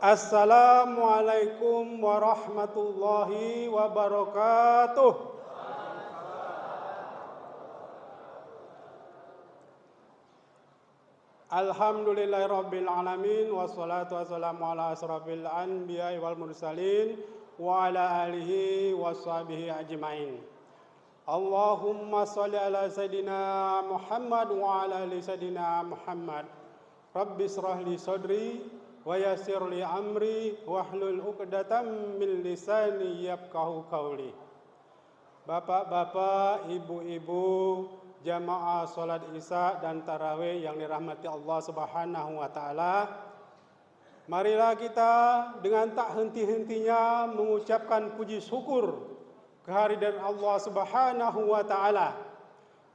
Assalamualaikum warahmatullahi wabarakatuh. Alhamdulillahirabbil alamin wassalatu wassalamu ala asrofil anbiya'i wal mursalin wa ala alihi washabihi ajmain. Allahumma sholli ala sayidina Muhammad wa ala ali sayidina Muhammad. Rabbi shrah li sadri wa yassir li amri wahlul 'uqdatam min lisani yafqahu qawli. Bapak-bapak, ibu-ibu, jamaah salat Isya dan tarawih yang dirahmati Allah Subhanahu wa taala. Marilah kita dengan tak henti-hentinya mengucapkan puji syukur kehadiran Allah Subhanahu wa taala.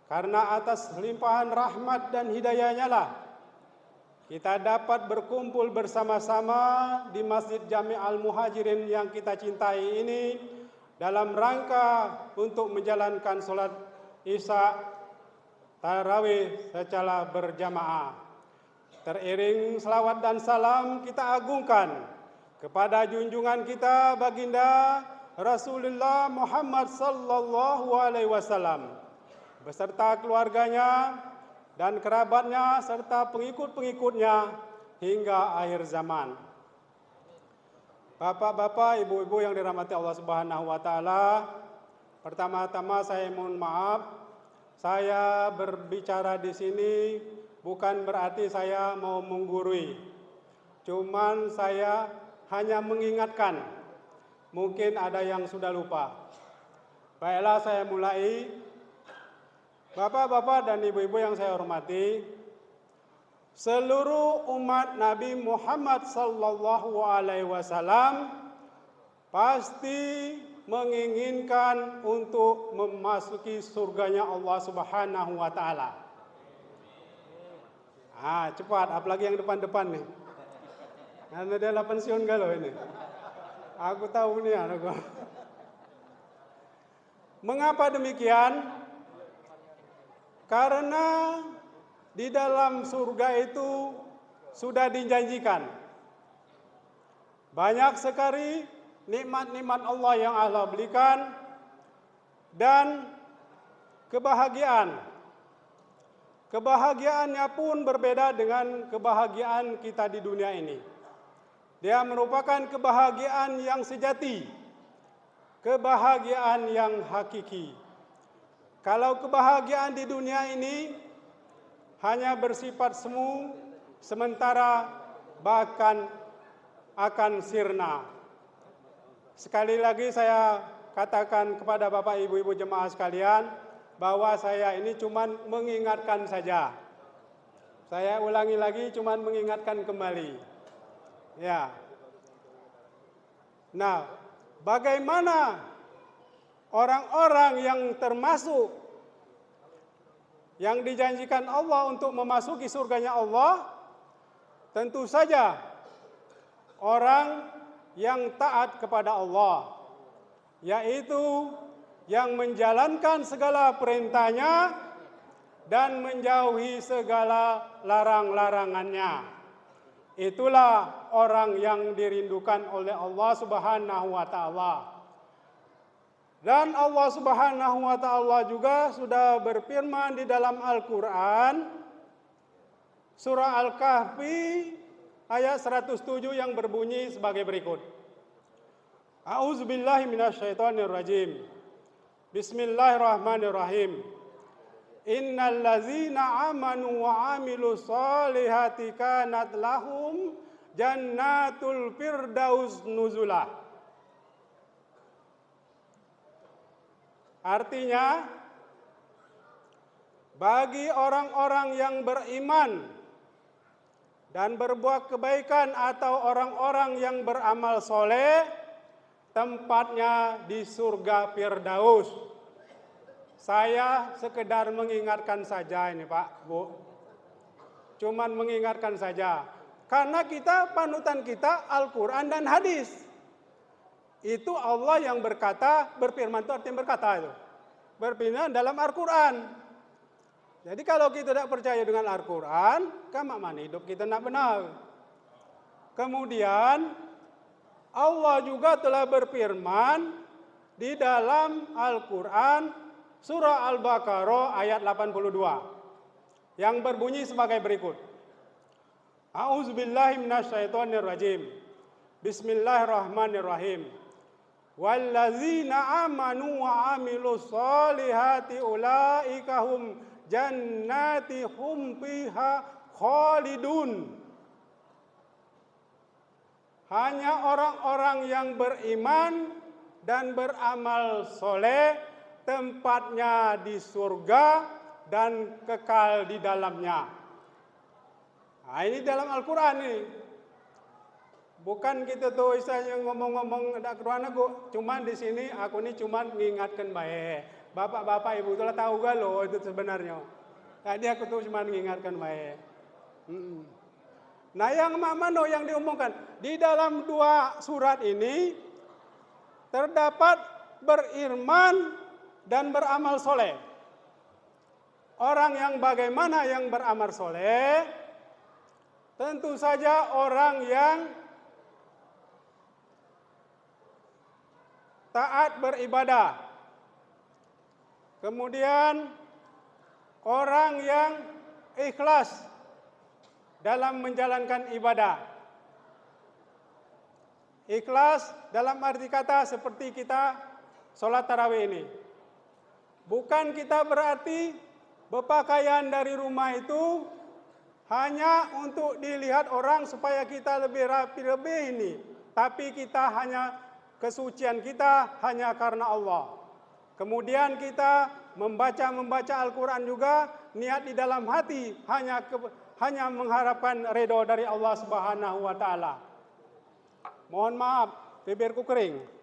Karena atas limpahan rahmat dan hidayahnya lah kita dapat berkumpul bersama-sama di Masjid Jami' Al-Muhajirin yang kita cintai ini dalam rangka untuk menjalankan salat Isya tarawih secara berjamaah. Teriring selawat dan salam kita agungkan kepada junjungan kita baginda Rasulullah Muhammad sallallahu alaihi wasallam beserta keluarganya dan kerabatnya serta pengikut-pengikutnya hingga akhir zaman. Bapak-bapak, ibu-ibu yang dirahmati Allah Subhanahu wa taala, pertama-tama saya mohon maaf, saya berbicara di sini bukan berarti saya mau menggurui. Cuman saya hanya mengingatkan. Mungkin ada yang sudah lupa. Baiklah, saya mulai. Bapak-bapak dan ibu-ibu yang saya hormati, seluruh umat Nabi Muhammad sallallahu alaihi wasallam pasti menginginkan untuk memasuki surganya Allah Subhanahu wa taala. Cepat, apalagi yang depan-depan nih. Karena dia lah pensiun galau ini. Aku tahu nih anakku. Mengapa demikian? Karena di dalam surga itu sudah dijanjikan banyak sekali nikmat-nikmat Allah yang Allah berikan dan kebahagiaan. Kebahagiaannya pun berbeda dengan kebahagiaan kita di dunia ini. Dia merupakan kebahagiaan yang sejati, kebahagiaan yang hakiki. Kalau kebahagiaan di dunia ini hanya bersifat semu, sementara bahkan akan sirna. Sekali lagi saya katakan kepada Bapak Ibu-ibu jemaah sekalian, bahwa saya ini cuma mengingatkan saja. Saya ulangi lagi, cuma mengingatkan kembali. Ya. Nah, bagaimana orang-orang yang termasuk yang dijanjikan Allah untuk memasuki surganya Allah? Tentu saja orang yang taat kepada Allah, yaitu yang menjalankan segala perintahnya dan menjauhi segala larang-larangannya. Itulah orang yang dirindukan oleh Allah Subhanahu wa taala. Dan Allah Subhanahu wa taala juga sudah berfirman di dalam Al-Qur'an surah Al-Kahfi ayat 107 yang berbunyi sebagai berikut. A'udzubillahi minasyaitonirrajim. Bismillahirrahmanirrahim. Innal ladzina amanu wa amilus solihati kanat lahum jannatul firdaus nuzulah. Artinya, bagi orang-orang yang beriman dan berbuat kebaikan atau orang-orang yang beramal soleh, tempatnya di surga Firdaus. Saya sekedar mengingatkan saja ini Pak, Bu. Cuman mengingatkan saja. Karena kita, panutan kita Al-Quran dan hadis. Itu Allah yang berkata, berfirman itu artinya berkata itu. Berfirman dalam Al-Quran. Jadi kalau kita tidak percaya dengan Al-Quran, kan mana hidup kita tidak benar. Kemudian Allah juga telah berfirman di dalam Al-Quran surah Al-Baqarah ayat 82 yang berbunyi sebagai berikut. A'udzubillahi minasyaitonirrajim. Bismillahirrahmanirrahim. Wallazina amanu wa amilus solihati ulaika hum jannati hum fiha khalidun. Hanya orang-orang yang beriman dan beramal soleh tempatnya di surga dan kekal di dalamnya. Nah, ini dalam Al-Quran ini. Bukan kita tuh istilahnya ngomong-ngomong ada keruan aku. Cuman di sini aku ini cuman mengingatkan baik. Bapak-bapak ibu telah tahu gak lo itu sebenarnya. Tadi aku tuh cuma mengingatkan baik. Nah yang mana yang diumumkan di dalam dua surat ini terdapat beriman dan beramal soleh. Orang yang bagaimana yang beramal soleh? Tentu saja orang yang taat beribadah. Kemudian orang yang ikhlas dalam menjalankan ibadah. Ikhlas dalam arti kata seperti kita sholat tarawih ini. Bukan kita berarti berpakaian dari rumah itu hanya untuk dilihat orang supaya kita lebih rapi lebih ini. Tapi kita hanya kesucian kita hanya karena Allah. Kemudian kita membaca Al-Quran juga niat di dalam hati hanya mengharapkan ridho dari Allah Subhanahu wa taala. Mohon maaf, bibirku kering.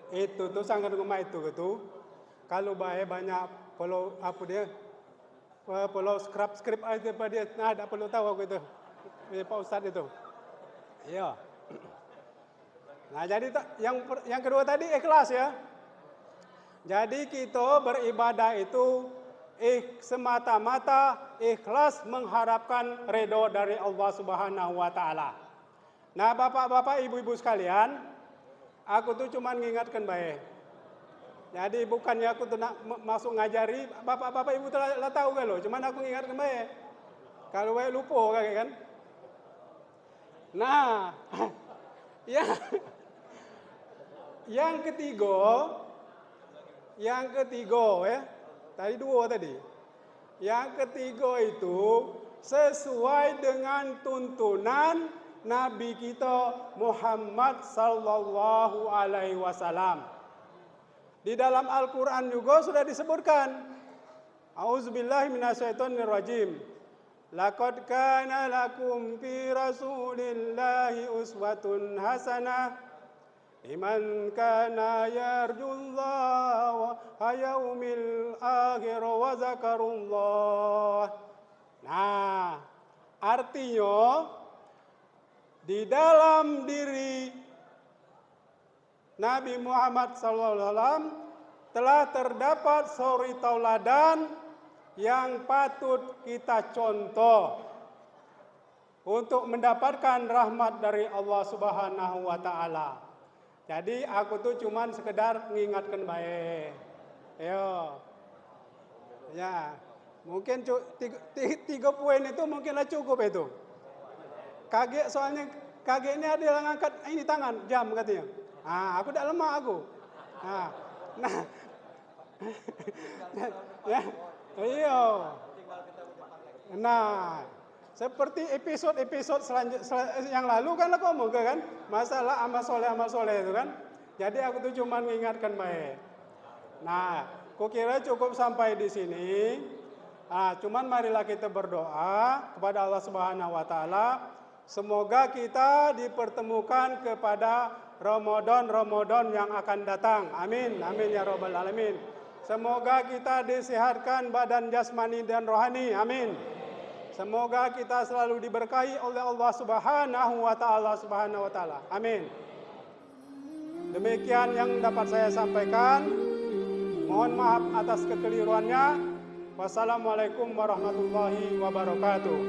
Itu tuh sangat rumah itu gitu. Kalau banyak follow apa dia? Follow script aja pada dia. Nah, tidak perlu tahu aku itu. Pak Ustadz itu. Iya. Nah, jadi yang kedua tadi ikhlas ya. Jadi kita beribadah itu semata-mata ikhlas mengharapkan ridho dari Allah Subhanahu wa taala. Nah, Bapak-bapak, Ibu-ibu sekalian, aku tuh cuma mengingatkan baik. Jadi bukannya aku tuh masuk ngajari, Bapak-bapak Ibu telah tahu gak loh, cuman aku ingatkan baik. Kalau baik lupa kayak kan. Nah, ya. Yang ketiga ya. Tadi dua tadi. Yang ketiga itu sesuai dengan tuntunan Nabi kita Muhammad sallallahu alaihi wasallam. Di dalam Al-Quran juga sudah disebutkan. A'udzubillahi minasyaitonirrajim. Laqad kana lakum fi rasulillahi uswatun hasanah liman kana yarjullaha wa yaumil akhir wa zakarullah. Nah, artinya di dalam diri Nabi Muhammad SAW telah terdapat suri tauladan yang patut kita contoh untuk mendapatkan rahmat dari Allah Subhanahu wa taala. Jadi aku tuh cuman sekedar mengingatkan baik. Yo. Ya. Mungkin 3 poin itu mungkinlah cukup itu. Kaget soalnya kaget ini ada yang angkat ini tangan jam katanya. Ah, aku tidak lemah aku. Nah, ya, iya. Nah, seperti episode yang lalu kan aku ngomong kan, masalah amal soleh itu kan. Jadi aku tuh cuma mengingatkan baik. Nah, kukira cukup sampai di sini. Cuman marilah kita berdoa kepada Allah Subhanahu wa taala. Semoga kita dipertemukan kepada Ramadan yang akan datang. Amin. Amin ya rabbal alamin. Semoga kita disehatkan badan jasmani dan rohani. Amin. Semoga kita selalu diberkahi oleh Allah Subhanahu wa taala. Amin. Demikian yang dapat saya sampaikan. Mohon maaf atas kekeliruannya. Wassalamualaikum warahmatullahi wabarakatuh.